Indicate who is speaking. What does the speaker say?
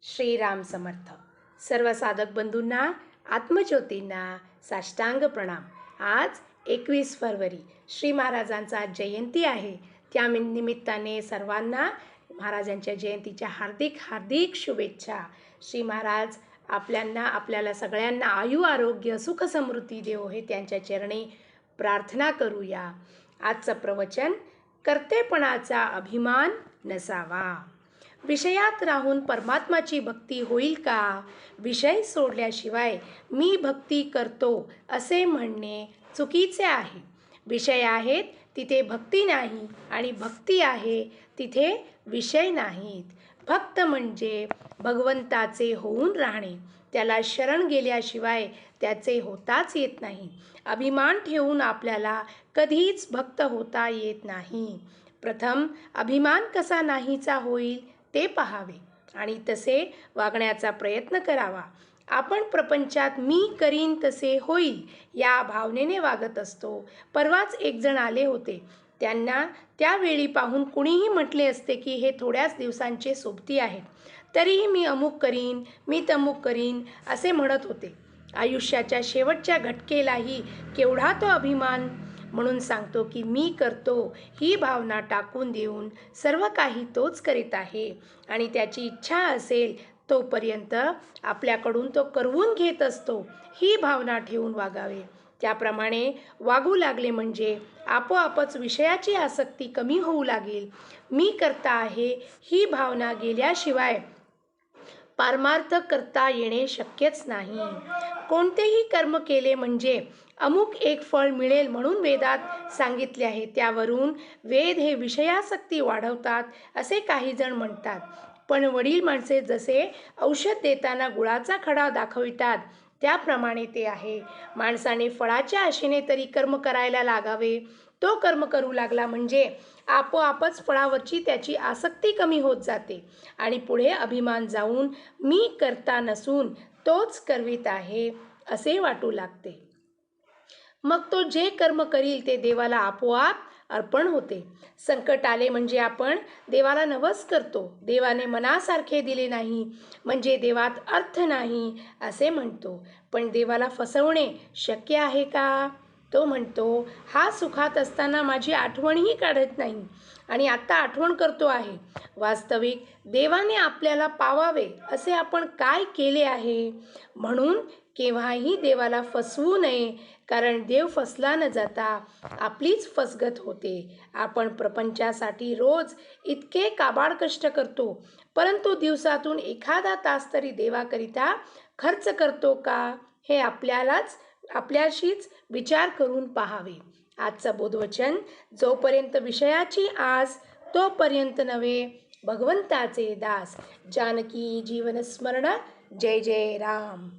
Speaker 1: श्रीराम समर्थ. सर्व साधक बंधूंना, आत्मज्योतींना साष्टांग प्रणाम. आज 21 फरवरी श्री महाराजांचा जयंती आहे. त्या निमित्ताने सर्वांना महाराजांच्या जयंतीच्या हार्दिक हार्दिक शुभेच्छा. श्री महाराज आपल्याला सगळ्यांना आयु आरोग्य सुख समृद्धी देवो हे त्यांच्या चरणी प्रार्थना करूया. आजचं प्रवचन, कर्तेपणाचा अभिमान नसावा. विषयात राहून परमात्माची भक्ती होईल का? विषय सोडल्याशिवाय मी भक्ती करतो असे म्हणणे चुकीचे आहे. विषय आहेत तिथे भक्ती नाही आणि भक्ती आहे तिथे विषय नाहीत. भक्त म्हणजे भगवंताचे होऊन राहणे. त्याला शरण गेल्याशिवाय त्याचे होताच येत नाही. अभिमान ठेवून आपल्याला कधीच भक्त होता येत नाही. प्रथम अभिमान कसा नाहीचा होईल ते पाहावे आणि तसे वागण्याचा प्रयत्न करावा. आपण प्रपंचात मी करीन तसे होईल या भावनेने वागत असतो. परवाच एक जण आले होते. त्यांना त्यावेळी पाहून कुणीही म्हटले असते की हे थोड्याच दिवसांचे सोबती आहेत, तरीही मी अमुक करीन, मी तमुक करीन असे म्हणत होते. आयुष्याच्या शेवटच्या घटकेलाही केवढा तो अभिमान. म्हणून सांगतो की मी करतो ही भावना टाकून देऊन सर्व काही तोच करीत आहे आणि त्याची इच्छा असेल तोपर्यंत आपल्याकडून तो करवून घेत असतो ही भावना ठेवून वागावे. त्याप्रमाणे वागू लागले म्हणजे आपोआपच विषयाची आसक्ती कमी होऊ लागेल. मी करता आहे ही भावना गेल्याशिवाय पारमार्थ करता येणे शक्यच नाही. कोणतेही कर्म केले म्हणजे अमुक एक फळ मिळेल म्हणून वेदात सांगितले आहे. त्यावरून वेद हे विषयासक्ती वाढवतात असे काही जण म्हणतात. पण वडील माणसे जसे औषध देताना गुळाचा खडा दाखवितात त्याप्रमाणे ते आहे. माणसाने फळाच्या आशेने तरी कर्म करायला लागावे. तो कर्म करू लागला म्हणजे आपोआपच फळावरची त्याची आसक्ती कमी होत जाते आणि पुढे अभिमान जाऊन मी करता नसून तोच करवीत आहे असे वाटू लागते. मग तो जे कर्म करील ते देवाला आपोआप अर्पण होते. संकट आले म्हणजे आपण देवाला नवस करतो. देवाने मनासारखे दिले नाही म्हणजे देवात अर्थ नाही असे म्हणतो. पण देवाला फसवणे शक्य आहे का? तो म्हणतो, हा सुखात असताना माझी आठवणही काढत नाही आणि आता आठवण करतो आहे. वास्तविक देवाने आपल्याला पावावे असे आपण काय केले आहे? म्हणून केव्हाही देवाला फसवू नये, कारण देव फसला न जाता आपलीच फसगत होते. आपण प्रपंचासाठी रोज इतके काबाड कष्ट करतो, परंतु दिवसातून एखादा तास तरी देवाकरिता खर्च करतो का हे आपल्याशीच विचार करून पाहावे. आजचं बोधवचन, जोपर्यंत विषयाची आस तोपर्यंत नव्हे भगवंताचे दास. जानकी जीवन स्मरण. जय जय राम.